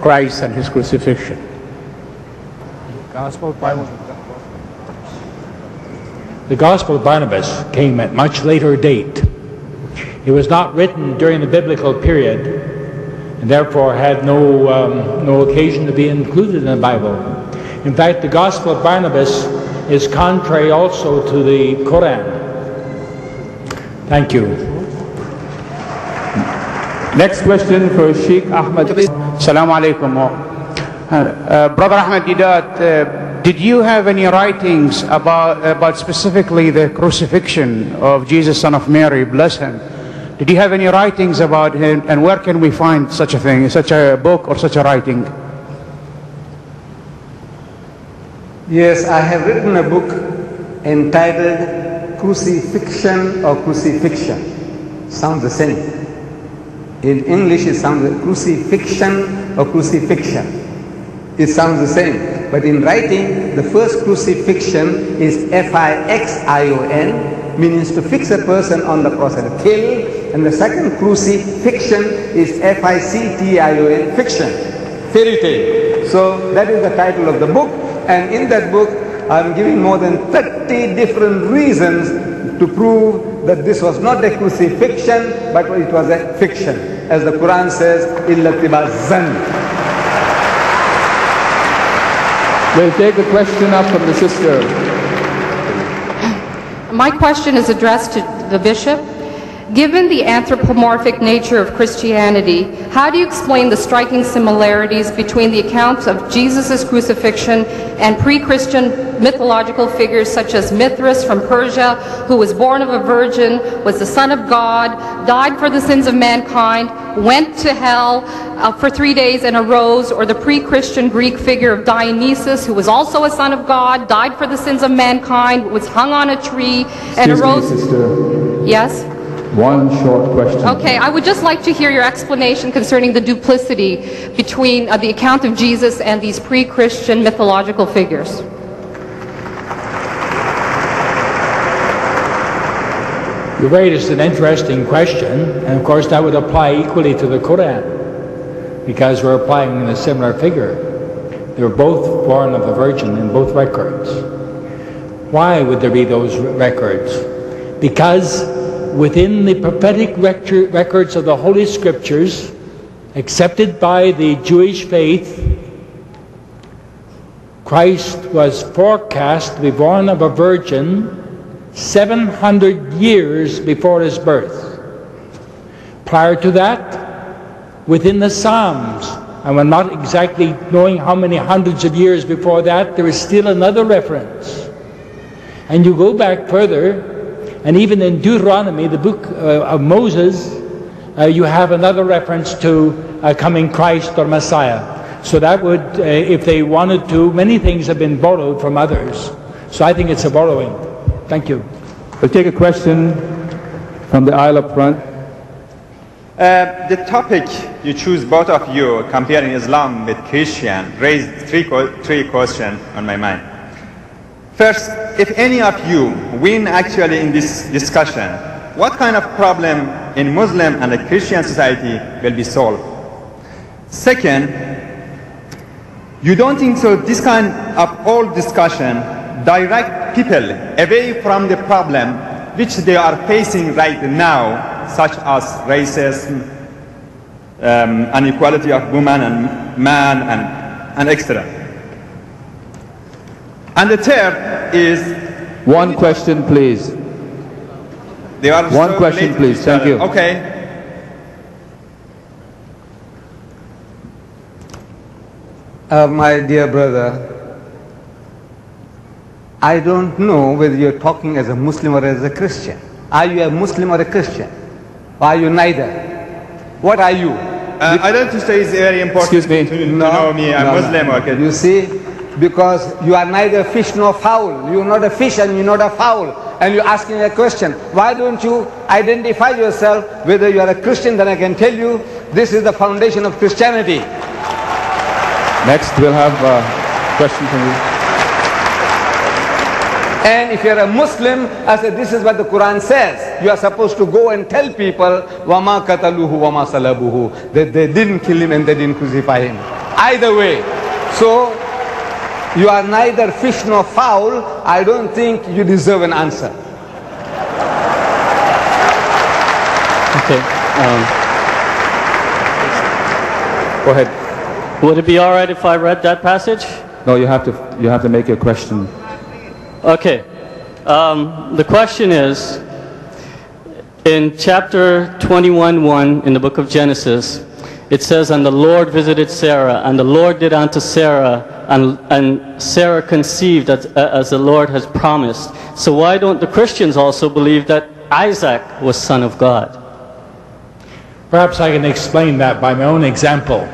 Christ and his crucifixion. The Gospel of Barnabas came at much later date. It was not written during the biblical period, and therefore had no occasion to be included in the Bible. In fact, the Gospel of Barnabas is contrary also to the Quran. Thank you. Next question for Sheikh Ahmed. Assalamu alaikum. Brother Ahmed Didat, did you have any writings about specifically the crucifixion of Jesus, son of Mary, bless him? Did you have any writings about him, and where can we find such a thing, such a book or such a writing? Yes, I have written a book entitled Crucifixion or Crucifixion. Sounds the same. In English it sounds crucifixion or crucifixion. It sounds the same. But in writing, the first crucifixion is F-I-X-I-O-N, means to fix a person on the cross and kill. And the second crucifixion is F-I-C-T-I-O-N, fiction, fairy tale. So that is the title of the book. And in that book, I am giving more than 30 different reasons to prove that this was not a crucifixion, but it was a fiction. As the Quran says, إِلَّا اتِّبَاعَ الظَّنِّ. We'll take a question up from the sister. My question is addressed to the bishop. Given the anthropomorphic nature of Christianity, how do you explain the striking similarities between the accounts of Jesus' crucifixion and pre-Christian mythological figures such as Mithras from Persia, who was born of a virgin, was the son of God, died for the sins of mankind, went to hell for 3 days and arose, or the pre-Christian Greek figure of Dionysus, who was also a son of God, died for the sins of mankind, was hung on a tree and arose... Excuse me, sister. Yes? One short question. Okay, I would just like to hear your explanation concerning the duplicity between the account of Jesus and these pre-Christian mythological figures. You raised an interesting question, and of course that would apply equally to the Quran, because we're applying a similar figure. They were both born of a virgin in both records. Why would there be those records? Because within the prophetic records of the Holy Scriptures, accepted by the Jewish faith, Christ was forecast to be born of a virgin 700 years before his birth. Prior to that, within the Psalms, and we're not exactly knowing how many hundreds of years before that, there is still another reference. And you go back further, and even in Deuteronomy, the book of Moses, you have another reference to a coming Christ or Messiah. So that would, if they wanted to, many things have been borrowed from others. So I think it's a borrowing. Thank you. We'll take a question from the aisle up front. The topic you choose, both of you, comparing Islam with Christian, raised three questions on my mind. First, if any of you win actually in this discussion, what kind of problem in Muslim and a Christian society will be solved? Second, you don't think so this kind of whole discussion direct people away from the problem which they are facing right now, such as racism, inequality of woman and man, and etc. And the third is... One question, please. They are one question, please. Thank you. Okay. My dear brother, I don't know whether you're talking as a Muslim or as a Christian. Are you a Muslim or a Christian? Or are you neither? What are you? I don't say it's very important to know me. I'm Muslim or Christian. You see, because you are neither fish nor fowl. You're not a fish and you're not a fowl. And you're asking a question. Why don't you identify yourself whether you are a Christian? Then I can tell you, this is the foundation of Christianity. Next, we'll have a question from you. And if you're a Muslim, I said, this is what the Quran says. You are supposed to go and tell people, وَمَا قَتَلُوهُ وَمَا صَلَبُوهُ, that they didn't kill him and they didn't crucify him. either way. So, you are neither fish nor fowl. I don't think you deserve an answer. Okay. Go ahead. Would it be all right if I read that passage? No, you have to make your question. Okay. The question is, in chapter 21:1 in the book of Genesis, it says, "And the Lord visited Sarah, and the Lord did unto Sarah, and Sarah conceived as the Lord has promised." So why don't the Christians also believe that Isaac was son of God? Perhaps I can explain that by my own example.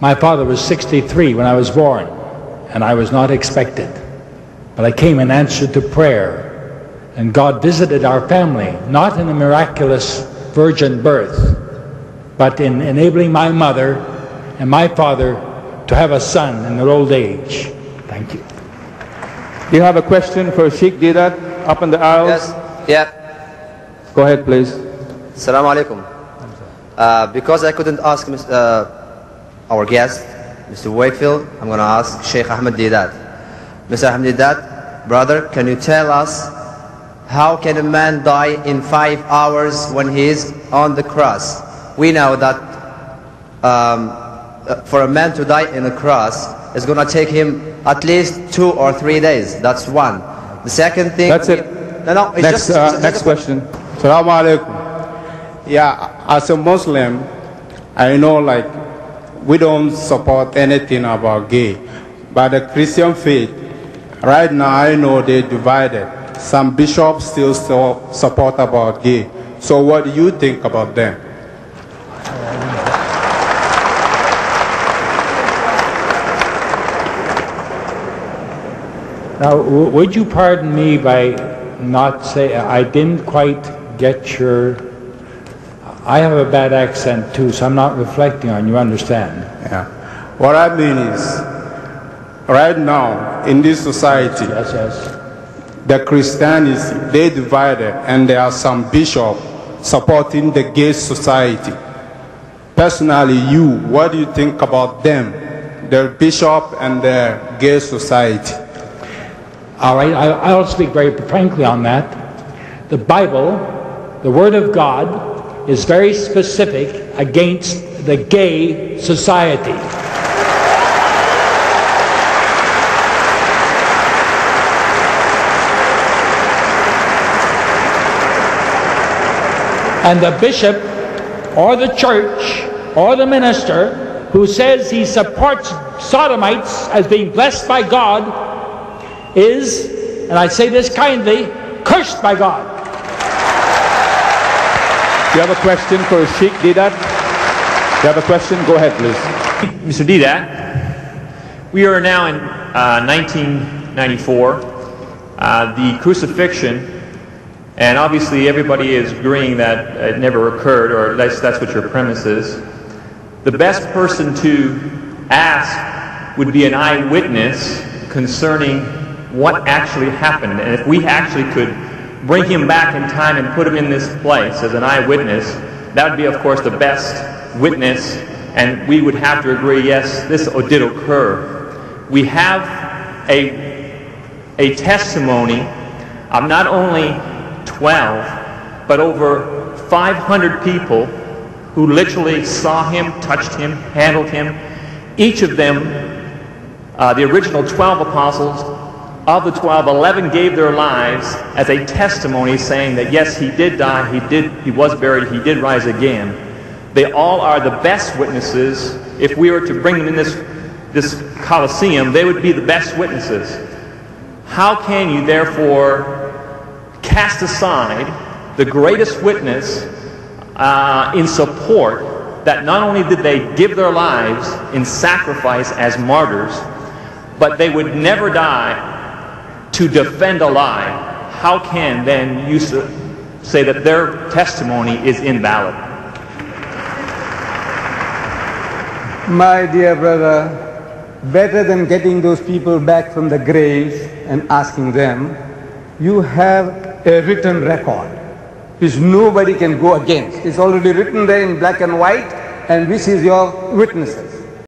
My father was 63 when I was born, and I was not expected. But I came in answer to prayer, and God visited our family, not in a miraculous virgin birth, but in enabling my mother and my father to have a son in their old age. Thank you. Do you have a question for Sheikh Didat up in the aisles? Yes, yeah. Go ahead, please. Assalamu alaikum. Because I couldn't ask our guest, Mr. Wakefield, I'm going to ask Sheikh Ahmed Didat. Mr. Ahmed Didat, brother, can you tell us how can a man die in 5 hours when he is on the cross? We know that for a man to die in a cross, it's going to take him at least 2 or 3 days. That's one. The second thing... That's it. No, it's next question. Assalamu alaikum. Yeah, as a Muslim, I know like we don't support anything about gay. But the Christian faith, right now I know they're divided. Some bishops still support about gay. So what do you think about them? Now, would you pardon me by not say, I didn't quite get your... I have a bad accent too, so I'm not reflecting on you, understand? Yeah. What I mean is, right now in this society, the Christianity, they divided, and there are some bishops supporting the gay society. Personally, you, what do you think about them, the bishop and the gay society? All right, I'll speak very frankly on that. The Bible, the Word of God, is very specific against the gay society. And the bishop or the church or the minister who says he supports sodomites as being blessed by God is, and I say this kindly, cursed by God. Do you have a question for Sheikh Didat? Do you have a question? Go ahead, please. Mr. Didat, we are now in 1994. The crucifixion, and obviously everybody is agreeing that it never occurred, or at least that's what your premise is. The best person to ask would be an eyewitness concerning what actually happened. And if we actually could bring him back in time and put him in this place as an eyewitness, that would be, of course, the best witness, and we would have to agree, yes, this did occur. We have a testimony of not only 12, but over 500 people who literally saw him, touched him, handled him. Each of them, the original 12 apostles, of the 12, 11 gave their lives as a testimony saying that yes, he did die, he was buried, he did rise again. They all are the best witnesses. If we were to bring them in this Colosseum, they would be the best witnesses. How can you therefore cast aside the greatest witness in support that not only did they give their lives in sacrifice as martyrs, but they would never die to defend a lie? How can then you say that their testimony is invalid? My dear brother, better than getting those people back from the graves and asking them, you have a written record which nobody can go against. It's already written there in black and white, and which is your witnesses.